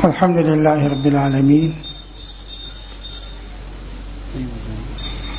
الحمد للہ رب العالمین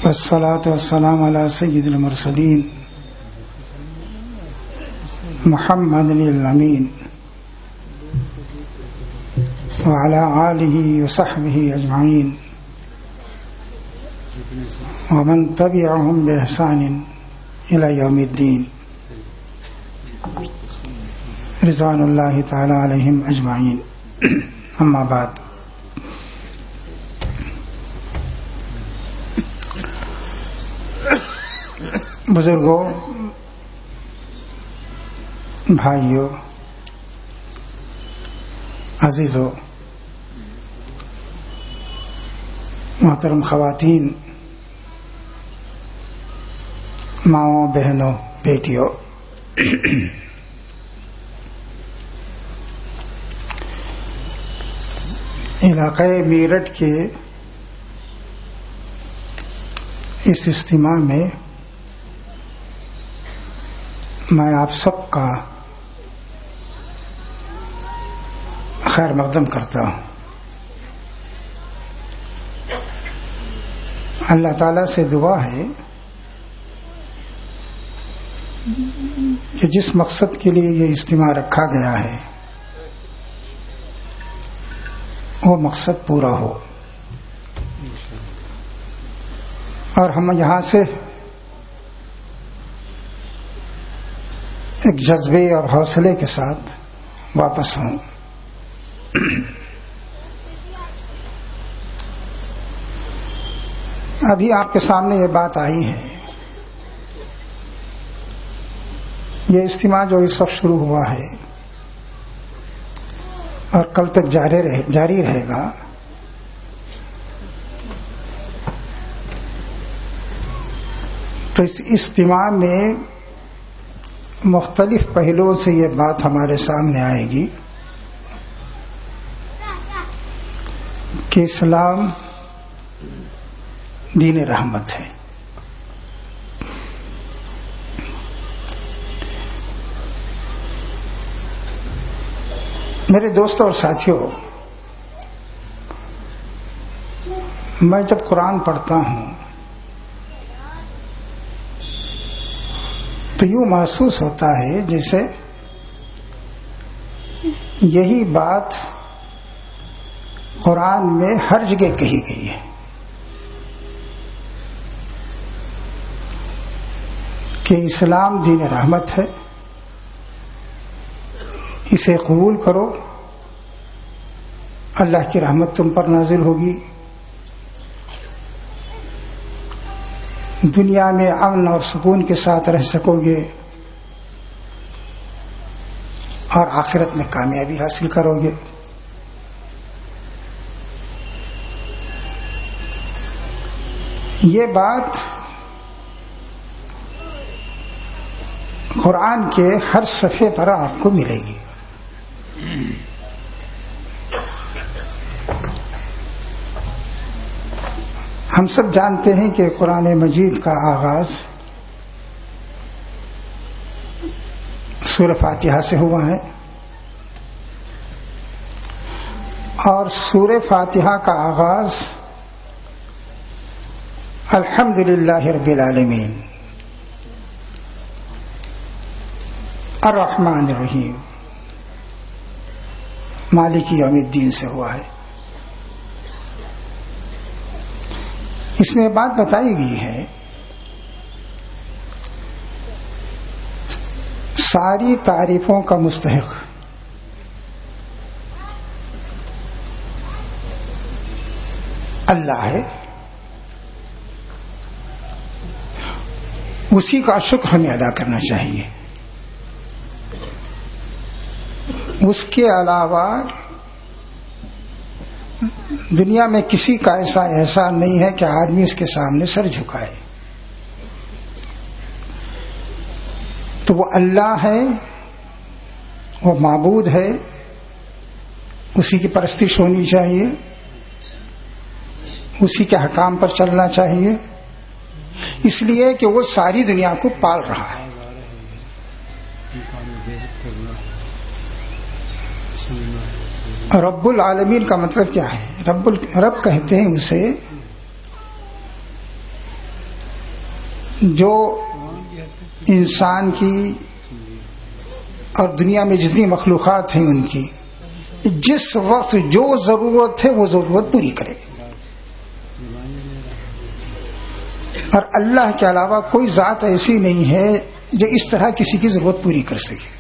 والصلاة والسلام علی سید المرسلین محمد الامین وعلى آلہ وصحبہ اجمعین ومن تبعهم بإحسان إلى یوم الدین رضوان اللہ تعالی علیہم اجمعین. اما بعد، بزرگوں، بھائیوں، عزیزوں، محترم خواتین، ماؤں، بہنوں، بیٹیوں، علاقۂ میرٹھ کے اس اجتماع میں میں آپ سب کا خیر مقدم کرتا ہوں. اللہ تعالی سے دعا ہے کہ جس مقصد کے لیے یہ اجتماع رکھا گیا ہے وہ مقصد پورا ہو، اور ہم یہاں سے ایک جذبے اور حوصلے کے ساتھ واپس ہوں. ابھی آپ کے سامنے یہ بات آئی ہے، یہ اجتماع جو اس وقت شروع ہوا ہے اور کل تک جاری رہے گا، تو اس اجتماع میں مختلف پہلوؤں سے یہ بات ہمارے سامنے آئے گی کہ اسلام دین رحمت ہے. میرے دوستوں اور ساتھیوں، میں جب قرآن پڑھتا ہوں تو یوں محسوس ہوتا ہے جیسے یہی بات قرآن میں ہر جگہ کہی گئی ہے کہ اسلام دین رحمت ہے، اسے قبول کرو، اللہ کی رحمت تم پر نازل ہوگی، دنیا میں امن اور سکون کے ساتھ رہ سکو گے، اور آخرت میں کامیابی حاصل کرو گے. یہ بات قرآن کے ہر صفحے پر آپ کو ملے گی. ہم سب جانتے ہیں کہ قرآن مجید کا آغاز سورہ فاتحہ سے ہوا ہے، اور سورہ فاتحہ کا آغاز الحمدللہ رب العالمین الرحمن الرحیم مالک یوم الدین سے ہوا ہے. اس میں بات بتائی گئی ہے ساری تعریفوں کا مستحق اللہ ہے، اسی کا شکر ہمیں ادا کرنا چاہیے. اس کے علاوہ دنیا میں کسی کا ایسا احسان نہیں ہے کہ آدمی اس کے سامنے سر جھکائے. تو وہ اللہ ہے، وہ معبود ہے، اسی کی پرستش ہونی چاہیے، اسی کے حکام پر چلنا چاہیے، اس لیے کہ وہ ساری دنیا کو پال رہا ہے. رب العالمین کا مطلب کیا ہے؟ رب کہتے ہیں اسے جو انسان کی اور دنیا میں جتنی مخلوقات ہیں ان کی جس وقت جو ضرورت ہے وہ ضرورت پوری کرے، اور اللہ کے علاوہ کوئی ذات ایسی نہیں ہے جو اس طرح کسی کی ضرورت پوری کر سکے۔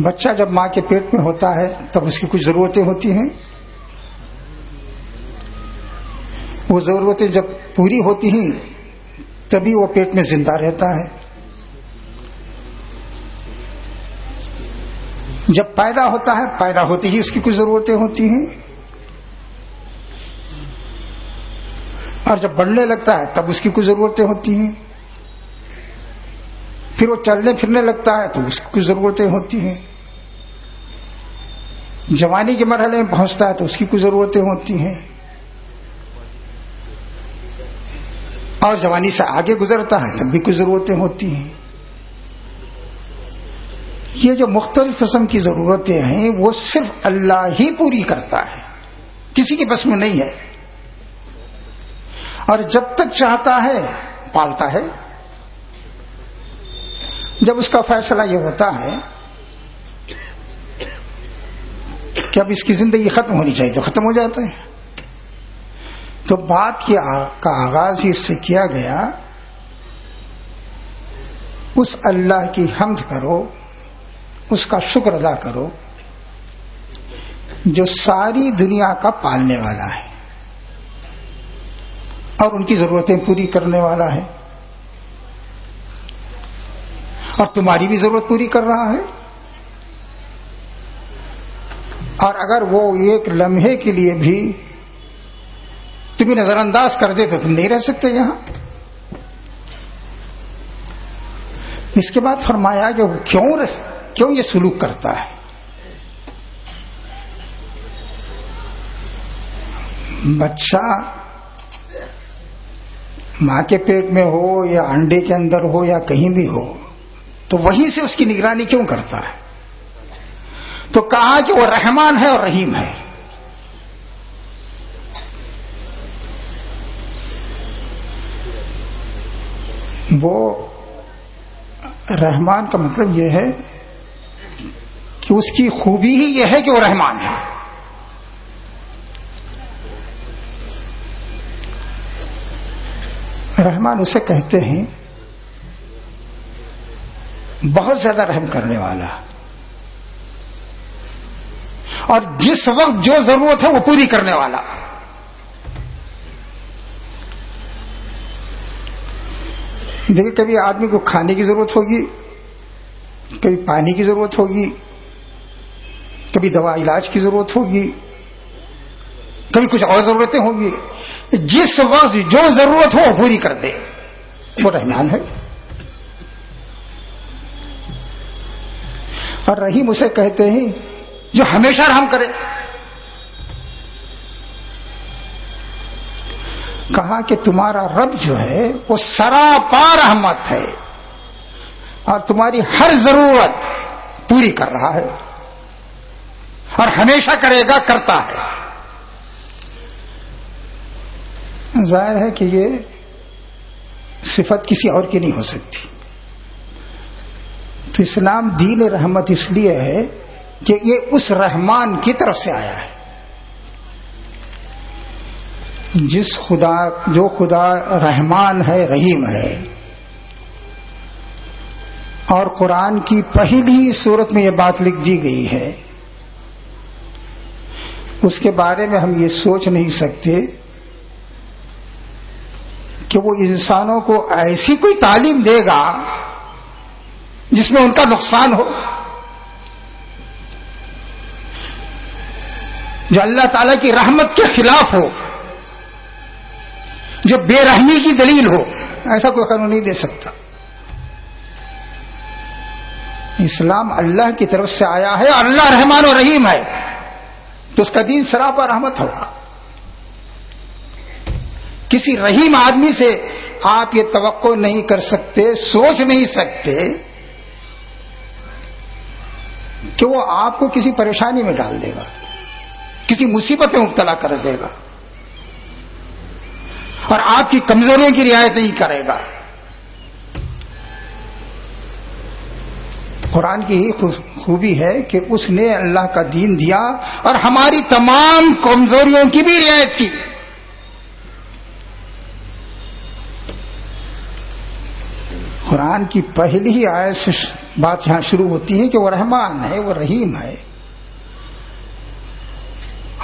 بچہ جب ماں کے پیٹ میں ہوتا ہے تب اس کی کچھ ضرورتیں ہوتی ہیں، وہ ضرورتیں جب پوری ہوتی ہیں تبھی وہ پیٹ میں زندہ رہتا ہے۔ جب پیدا ہوتا ہے پیدا ہوتے ہی اس کی کچھ ضرورتیں ہوتی ہیں، اور جب بڑھنے لگتا ہے تب اس کی کچھ ضرورتیں ہوتی ہیں، پھر وہ چلنے پھرنے لگتا ہے تو اس کی کچھ ضرورتیں ہوتی ہیں، جوانی کے مرحلے میں پہنچتا ہے تو اس کی کچھ ضرورتیں ہوتی ہیں، اور جوانی سے آگے گزرتا ہے تب بھی کچھ ضرورتیں ہوتی ہیں۔ یہ جو مختلف قسم کی ضرورتیں ہیں وہ صرف اللہ ہی پوری کرتا ہے، کسی کے بس میں نہیں ہے، اور جب تک چاہتا ہے پالتا ہے۔ جب اس کا فیصلہ یہ ہوتا ہے کہ اب اس کی زندگی ختم ہونی چاہیے تو ختم ہو جاتا ہے۔ تو بات کا آغاز ہی اس سے کیا گیا، اس اللہ کی حمد کرو، اس کا شکر ادا کرو جو ساری دنیا کا پالنے والا ہے اور ان کی ضرورتیں پوری کرنے والا ہے، اور تمہاری بھی ضرورت پوری کر رہا ہے، اور اگر وہ ایک لمحے کے لیے بھی تمہیں نظر انداز کر دے تو تم نہیں رہ سکتے یہاں۔ اس کے بعد فرمایا کہ وہ کیوں یہ سلوک کرتا ہے۔ بچہ ماں کے پیٹ میں ہو یا انڈے کے اندر ہو یا کہیں بھی ہو تو وہیں سے اس کی نگرانی کیوں کرتا ہے؟ تو کہا کہ وہ رحمان ہے اور رحیم ہے۔ وہ رحمان کا مطلب یہ ہے کہ اس کی خوبی ہی یہ ہے کہ وہ رحمان ہے۔ رحمان اسے کہتے ہیں بہت زیادہ رحم کرنے والا، اور جس وقت جو ضرورت ہے وہ پوری کرنے والا۔ دیکھیں کبھی آدمی کو کھانے کی ضرورت ہوگی، کبھی پانی کی ضرورت ہوگی، کبھی دوا علاج کی ضرورت ہوگی، کبھی کچھ اور ضرورتیں ہوں گی۔ جس وقت جو ضرورت ہو وہ پوری کر دے، وہ رحمان ہے۔ اور رحیم اسے کہتے ہیں جو ہمیشہ رحم کرے۔ کہا کہ تمہارا رب جو ہے وہ سراپا رحمت ہے اور تمہاری ہر ضرورت پوری کر رہا ہے، اور ہمیشہ کرے گا، کرتا ہے۔ ظاہر ہے کہ یہ صفت کسی اور کی نہیں ہو سکتی۔ تو اسلام دین رحمت اس لیے ہے کہ یہ اس رحمان کی طرف سے آیا ہے، جو خدا رحمان ہے، رحیم ہے۔ اور قرآن کی پہلی سورت میں یہ بات لکھ دی گئی ہے، اس کے بارے میں ہم یہ سوچ نہیں سکتے کہ وہ انسانوں کو ایسی کوئی تعلیم دے گا جس میں ان کا نقصان ہو، جو اللہ تعالی کی رحمت کے خلاف ہو، جو بے رحمی کی دلیل ہو۔ ایسا کوئی قانون نہیں دے سکتا۔ اسلام اللہ کی طرف سے آیا ہے اور اللہ رحمان و رحیم ہے، تو اس کا دین سراپا رحمت ہوگا۔ کسی رحیم آدمی سے آپ یہ توقع نہیں کر سکتے، سوچ نہیں سکتے کہ وہ آپ کو کسی پریشانی میں ڈال دے گا، کسی مصیبت میں مبتلا کر دے گا، اور آپ کی کمزوریوں کی رعایت نہیں کرے گا۔ قرآن کی ہی خوبی ہے کہ اس نے اللہ کا دین دیا اور ہماری تمام کمزوریوں کی بھی رعایت کی۔ قرآن کی پہلی ہی آیت سے بات یہاں شروع ہوتی ہے کہ وہ رحمان ہے، وہ رحیم ہے۔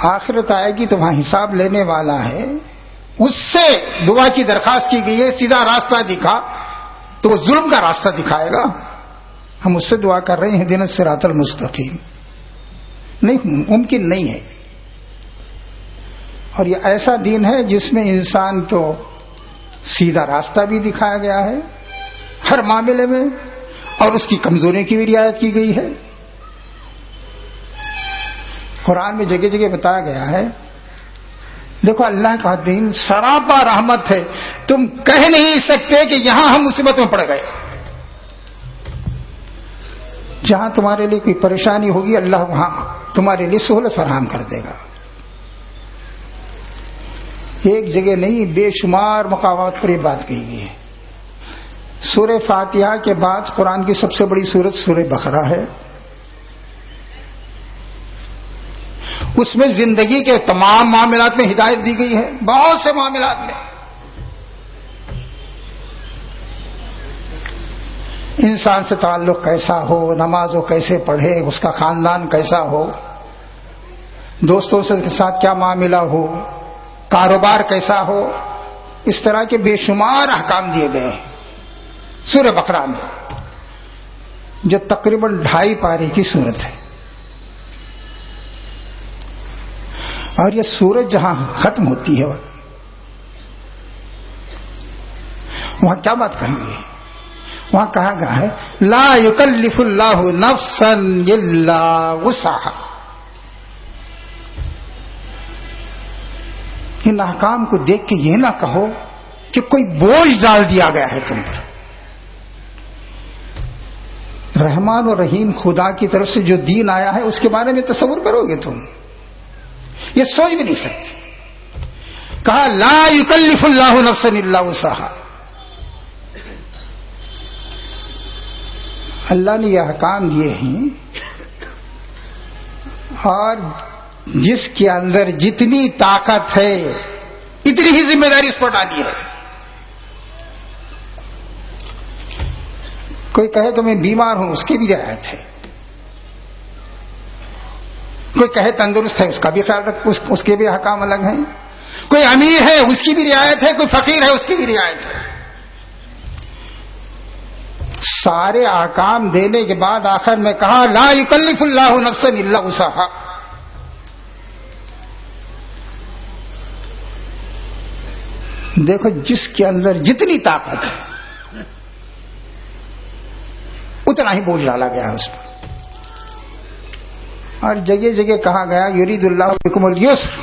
آخرت آئے گی تو وہاں حساب لینے والا ہے، اس سے دعا کی درخواست کی گئی ہے، سیدھا راستہ دکھا، تو وہ ظلم کا راستہ دکھائے گا۔ ہم اس سے دعا کر رہے ہیں اہدنا الصراط المستقیم، نہیں ممکن نہیں ہے۔ اور یہ ایسا دین ہے جس میں انسان کو سیدھا راستہ بھی دکھایا گیا ہے ہر معاملے میں، اور اس کی کمزوریوں کی بھی رعایت کی گئی ہے۔ قرآن میں جگہ جگہ بتایا گیا ہے، دیکھو اللہ کا دین سراپا رحمت ہے، تم کہہ نہیں سکتے کہ یہاں ہم مصیبت میں پڑ گئے۔ جہاں تمہارے لیے کوئی پریشانی ہوگی اللہ وہاں تمہارے لیے سہولت فراہم کر دے گا۔ ایک جگہ نہیں، بے شمار مقامات پر یہ بات کہی گئی ہے۔ سورہ فاتحہ کے بعد قرآن کی سب سے بڑی سورت سورہ بقرہ ہے، اس میں زندگی کے تمام معاملات میں ہدایت دی گئی ہے، بہت سے معاملات میں۔ انسان سے تعلق کیسا ہو، نماز وہ کیسے پڑھے، اس کا خاندان کیسا ہو، دوستوں سے کے ساتھ کیا معاملہ ہو، کاروبار کیسا ہو، اس طرح کے بے شمار احکام دیے گئے ہیں سورہ بقرہ میں، جو تقریباً 2.5 پارے کی سورت ہے۔ اور یہ سورت جہاں ختم ہوتی ہے وہاں کیا بات کہیں گے؟ وہاں کہا گیا ہے لا یکلف اللہ نفسا الا وسعها۔ ان احکام کو دیکھ کے یہ نہ کہو کہ کوئی بوجھ ڈال دیا گیا ہے تم پر۔ رحمان اور رحیم خدا کی طرف سے جو دین آیا ہے اس کے بارے میں تصور کرو گے تم، یہ سوچ بھی نہیں سکتے۔ کہا لا یکلف اللہ نفسا الا وسعها۔ اللہ نے یہ احکام دیے ہیں، اور جس کے اندر جتنی طاقت ہے اتنی ہی ذمہ داری اس پر ڈالی ہے۔ کوئی کہے تو میں بیمار ہوں، اس کی بھی رعایت ہے۔ کوئی کہے تندرست ہے، اس کا بھی خیال رکھ، اس کے بھی احکام الگ ہیں۔ کوئی امیر ہے، اس کی بھی رعایت ہے، کوئی فقیر ہے، اس کی بھی رعایت ہے۔ سارے احکام دینے کے بعد آخر میں کہا لا یکلف اللہ نفسا الا وسعها۔ دیکھو جس کے اندر جتنی طاقت ہے اتنا ہی بوجھ ڈالا گیا ہے اس پر۔ اور جگہ جگہ کہا گیا یرید اللہ بکم اليسر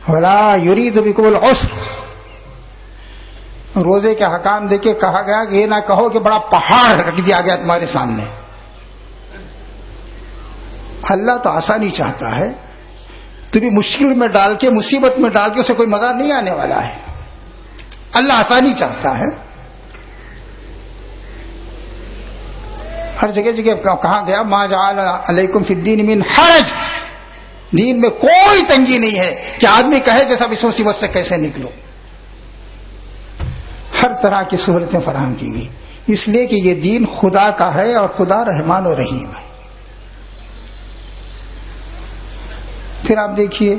ولا یرید بکم العسر۔ روزے کے حکام دے کے کہا گیا کہ یہ نہ کہو کہ بڑا پہاڑ رکھ دیا گیا تمہارے سامنے۔ اللہ تو آسانی چاہتا ہے، تمہیں مشکل میں ڈال کے، مصیبت میں ڈال کے اسے کوئی مزہ نہیں آنے والا ہے۔ اللہ آسانی چاہتا ہے۔ ہر جگہ جگہ کہا گیا ما جعل علیکم فی الدین من حرج، دین میں کوئی تنگی نہیں ہے کہ آدمی کہے کہ سب اس مصیبت سے کیسے نکلو۔ ہر طرح کی سہولتیں فراہم کی گئی، اس لیے کہ یہ دین خدا کا ہے اور خدا رحمان و رحیم ہے۔ پھر آپ دیکھیے،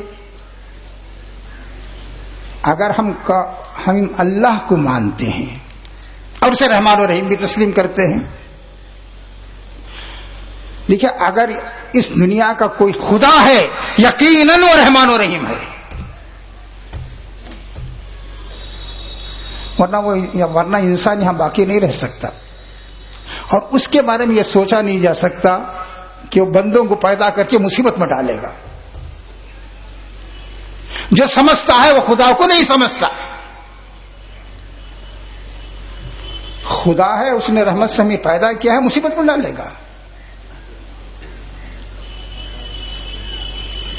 اگر ہم اللہ کو مانتے ہیں اور اسے رحمان و رحیم بھی تسلیم کرتے ہیں، دیکھیے اگر اس دنیا کا کوئی خدا ہے یقیناً وہ رحمان و رحیم ہے، ورنہ انسان یہاں باقی نہیں رہ سکتا۔ اور اس کے بارے میں یہ سوچا نہیں جا سکتا کہ وہ بندوں کو پیدا کر کے مصیبت میں ڈالے گا۔ جو سمجھتا ہے وہ خدا کو نہیں سمجھتا۔ خدا ہے، اس نے رحمت سے ہمیں پیدا کیا ہے، مصیبت میں ڈالے گا۔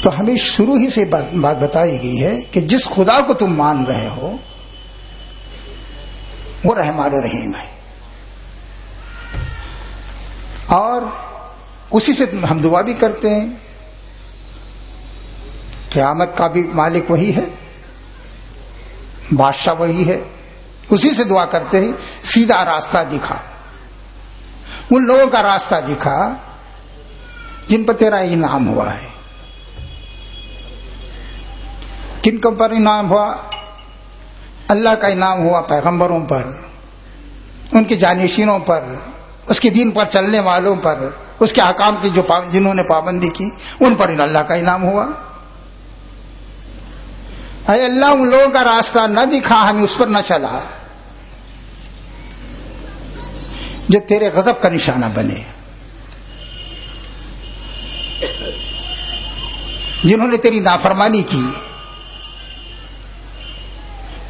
تو ہمیں شروع ہی سے بات بتائی گئی ہے کہ جس خدا کو تم مان رہے ہو وہ رحمان و رحیم ہے، اور اسی سے ہم دعا بھی کرتے ہیں. قیامت کا بھی مالک وہی ہے، بادشاہ وہی ہے، اسی سے دعا کرتے ہیں سیدھا راستہ دکھا، ان لوگوں کا راستہ دکھا جن پر تیرا انعام ہوا ہے. کن کو پر انعام ہوا؟ اللہ کا انعام ہوا پیغمبروں پر، ان کے جانشینوں پر، اس کے دین پر چلنے والوں پر، اس کے احکام کی جنہوں نے پابندی کی ان پر اللہ کا انعام ہوا. اے اللہ ان لوگوں کا راستہ نہ دکھا، ہمیں اس پر نہ چلا جو تیرے غضب کا نشانہ بنے، جنہوں نے تیری نافرمانی کی،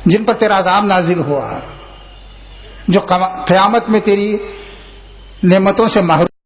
جن پر تیرا عذاب نازل ہوا، جو قیامت میں تیری نعمتوں سے محروم